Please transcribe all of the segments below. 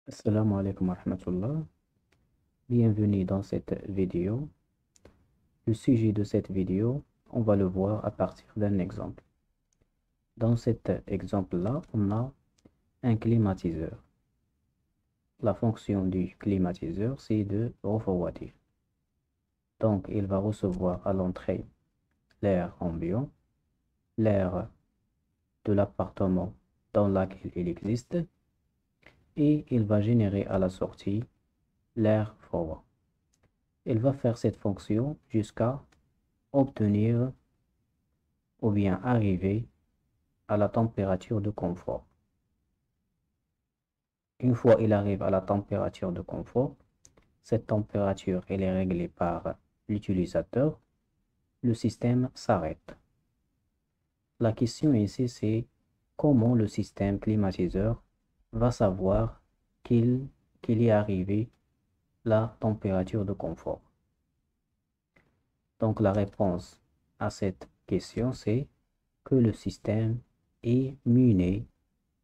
Assalamu alaikum wa rahmatullah. Bienvenue dans cette vidéo. Le sujet de cette vidéo, on va le voir à partir d'un exemple. Dans cet exemple-là, on a un climatiseur. La fonction du climatiseur, c'est de refroidir. Donc, il va recevoir à l'entrée l'air ambiant, l'air de l'appartement dans lequel il existe, et il va générer à la sortie l'air froid. Il va faire cette fonction jusqu'à obtenir ou bien arriver à la température de confort. Une fois il arrive à la température de confort, cette température elle est réglée par l'utilisateur, le système s'arrête. La question ici c'est comment le système climatiseur va savoir qu'il est arrivé la température de confort. Donc la réponse à cette question c'est que le système est muni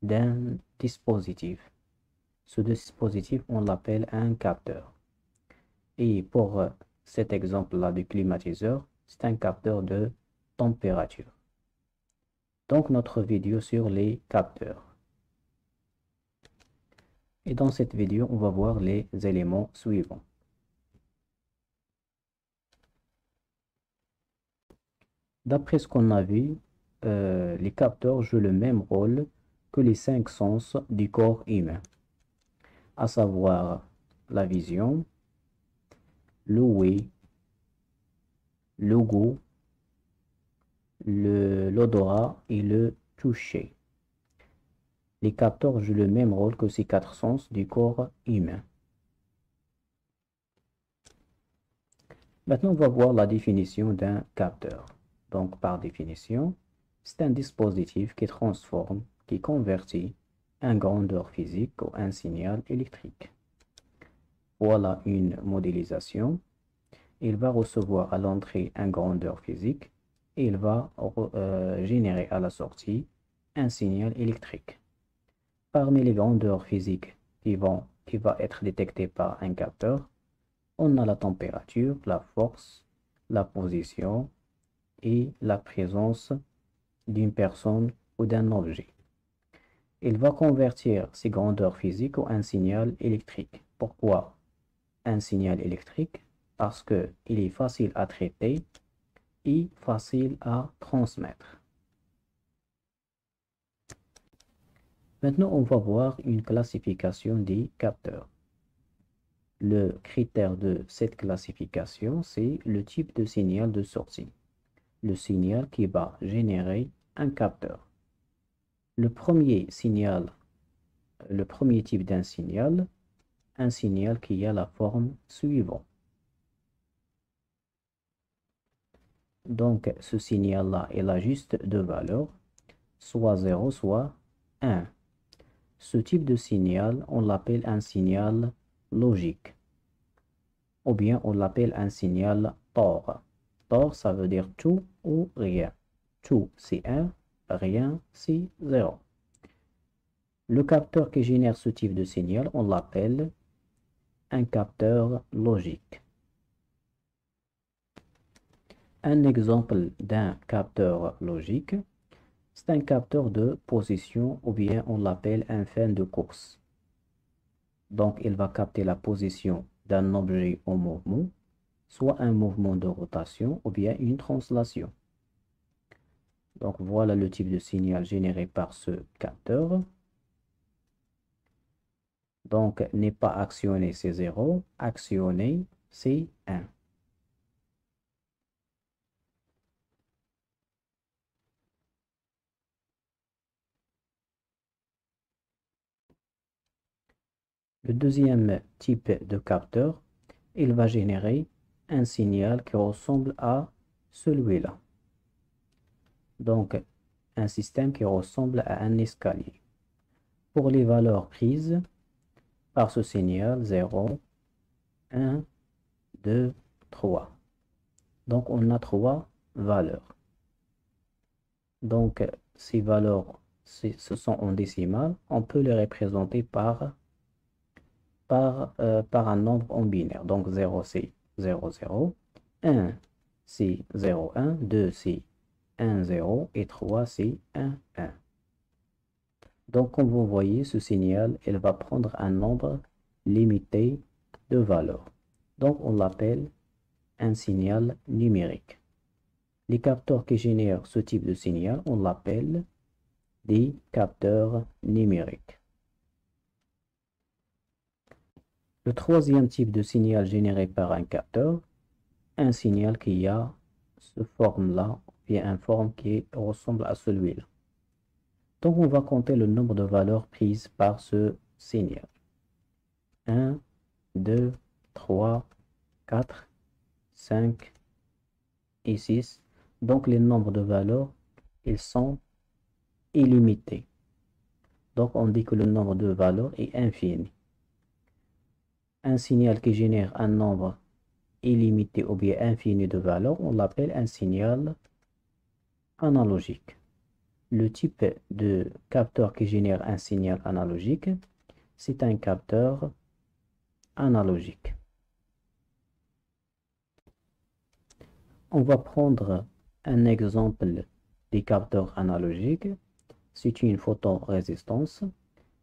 d'un dispositif. Ce dispositif, on l'appelle un capteur. Et pour cet exemple-là du climatiseur, c'est un capteur de température. Donc notre vidéo sur les capteurs. Et dans cette vidéo, on va voir les éléments suivants. D'après ce qu'on a vu, les capteurs jouent le même rôle que les cinq sens du corps humain, à savoir la vision, l'ouïe, le goût, l'odorat et le toucher. Les capteurs jouent le même rôle que ces quatre sens du corps humain. Maintenant, on va voir la définition d'un capteur. Donc, par définition, c'est un dispositif qui transforme, qui convertit un grandeur physique ou un signal électrique. Voilà une modélisation. Il va recevoir à l'entrée un grandeur physique et il va générer à la sortie un signal électrique. Parmi les grandeurs physiques qui va être détectées par un capteur, on a la température, la force, la position et la présence d'une personne ou d'un objet. Il va convertir ces grandeurs physiques en un signal électrique. Pourquoi un signal électrique? Parce qu'il est facile à traiter et facile à transmettre. Maintenant, on va voir une classification des capteurs. Le critère de cette classification, c'est le type de signal de sortie. Le signal qui va générer un capteur. Le premier signal, le premier type d'un signal, un signal qui a la forme suivante. Donc, ce signal-là, il a juste deux valeurs, soit 0, soit 1. Ce type de signal, on l'appelle un signal logique, ou bien on l'appelle un signal TOR. TOR, ça veut dire tout ou rien. Tout, c'est 1, rien, c'est 0. Le capteur qui génère ce type de signal, on l'appelle un capteur logique. Un exemple d'un capteur logique, c'est un capteur de position ou bien on l'appelle un frein de course. Donc, il va capter la position d'un objet en mouvement, soit un mouvement de rotation ou bien une translation. Donc, voilà le type de signal généré par ce capteur. Donc, n'est pas actionné, c'est 0. Actionné, c'est 1. Le deuxième type de capteur, il va générer un signal qui ressemble à celui-là. Donc, un système qui ressemble à un escalier. Pour les valeurs prises par ce signal, 0, 1, 2, 3. Donc, on a trois valeurs. Donc, ces valeurs, ce sont en décimales. On peut les représenter par par un nombre en binaire. Donc 0 c'est 0, 0. 1 c'est 0, 1. 2 c'est 1, 0. Et 3 c'est 1, 1. Donc comme vous voyez, ce signal, il va prendre un nombre limité de valeurs. Donc on l'appelle un signal numérique. Les capteurs qui génèrent ce type de signal, on l'appelle des capteurs numériques. Le troisième type de signal généré par un capteur, un signal qui a cette forme-là, bien une forme qui ressemble à celui-là. Donc on va compter le nombre de valeurs prises par ce signal. 1, 2, 3, 4, 5 et 6. Donc les nombres de valeurs, ils sont illimités. Donc on dit que le nombre de valeurs est infini. Un signal qui génère un nombre illimité ou bien infini de valeurs, on l'appelle un signal analogique. Le type de capteur qui génère un signal analogique, c'est un capteur analogique. On va prendre un exemple des capteurs analogiques. C'est une photorésistance.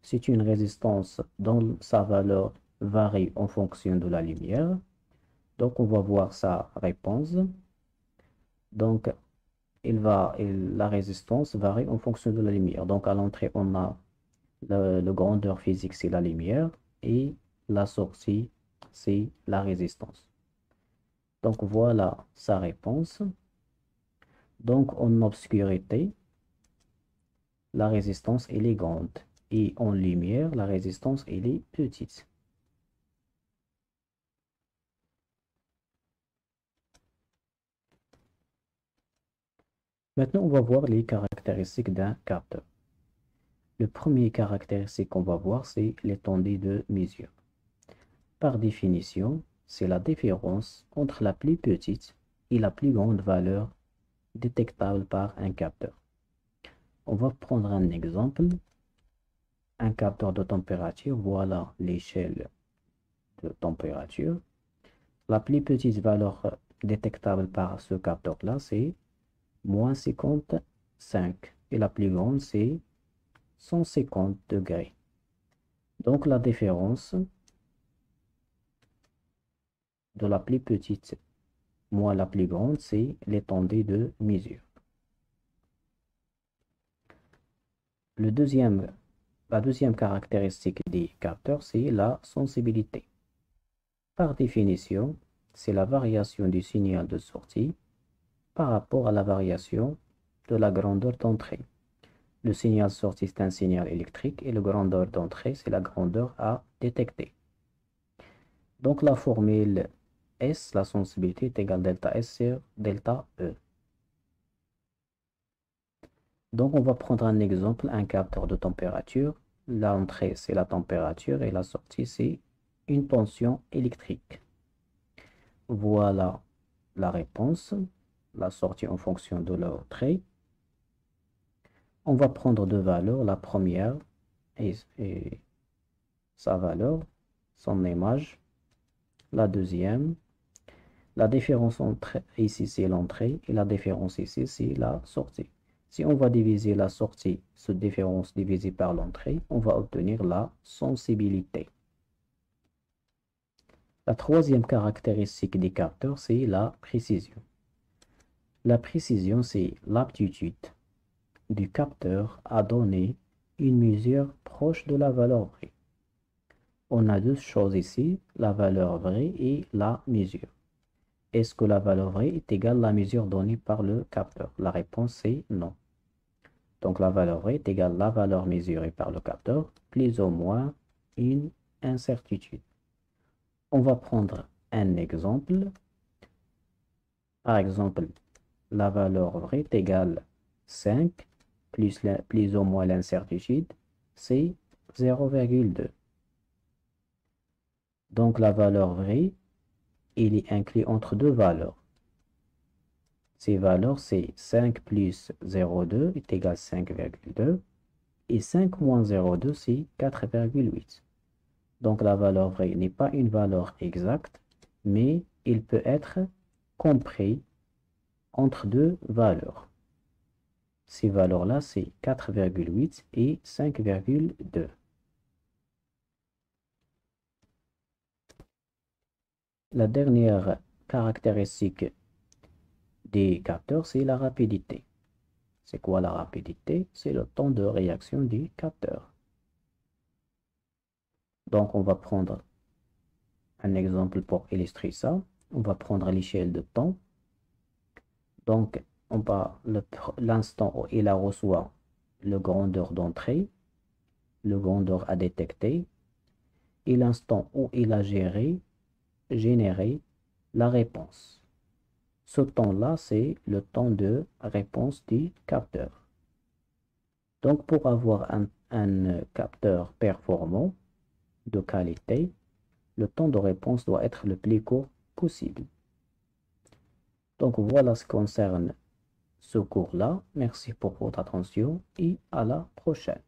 C'est une résistance dont sa valeur varie en fonction de la lumière. Donc, on va voir sa réponse. Donc, la résistance varie en fonction de la lumière. Donc, à l'entrée, on a le grandeur physique, c'est la lumière. Et la sortie, c'est la résistance. Donc, voilà sa réponse. Donc, en obscurité, la résistance, elle est grande. Et en lumière, la résistance, elle est petite. Maintenant, on va voir les caractéristiques d'un capteur. Le premier caractéristique qu'on va voir, c'est l'étendue de mesure. Par définition, c'est la différence entre la plus petite et la plus grande valeur détectable par un capteur. On va prendre un exemple. Un capteur de température, voilà l'échelle de température. La plus petite valeur détectable par ce capteur-là, c'est moins 55. Et la plus grande, c'est 150 degrés. Donc la différence de la plus petite moins la plus grande, c'est l'étendue de mesure. La deuxième caractéristique des capteurs, c'est la sensibilité. Par définition, c'est la variation du signal de sortie par rapport à la variation de la grandeur d'entrée. Le signal sortie, c'est un signal électrique et la grandeur d'entrée, c'est la grandeur à détecter. Donc la formule S, la sensibilité, est égale delta S sur delta E. Donc on va prendre un exemple, un capteur de température. L'entrée, c'est la température et la sortie, c'est une tension électrique. Voilà la réponse, la sortie en fonction de l'entrée. On va prendre deux valeurs, la première et sa valeur, son image. La deuxième, la différence entre ici c'est l'entrée et la différence ici c'est la sortie. Si on va diviser la sortie, cette différence divisée par l'entrée, on va obtenir la sensibilité. La troisième caractéristique des capteurs, c'est la précision. La précision, c'est l'aptitude du capteur à donner une mesure proche de la valeur vraie. On a deux choses ici, la valeur vraie et la mesure. Est-ce que la valeur vraie est égale à la mesure donnée par le capteur? La réponse est non. Donc la valeur vraie est égale à la valeur mesurée par le capteur, plus ou moins une incertitude. On va prendre un exemple. Par exemple, la valeur vraie est égale à 5 plus ou moins l'incertitude, c'est 0,2. Donc la valeur vraie, il est inclus entre deux valeurs. Ces valeurs, c'est 5 plus 0,2 est égal à 5,2 et 5 moins 0,2, c'est 4,8. Donc la valeur vraie n'est pas une valeur exacte, mais il peut être compris entre deux valeurs. Ces valeurs-là, c'est 4,8 et 5,2. La dernière caractéristique des capteurs, c'est la rapidité. C'est quoi la rapidité? C'est le temps de réaction du capteur. Donc, on va prendre un exemple pour illustrer ça. On va prendre l'échelle de temps. Donc, on va l'instant où il a reçu le grandeur d'entrée, le grandeur à détecter, et l'instant où il a généré la réponse. Ce temps-là, c'est le temps de réponse du capteur. Donc, pour avoir un capteur performant de qualité, le temps de réponse doit être le plus court possible. Donc, voilà ce qui concerne ce cours-là. Merci pour votre attention et à la prochaine.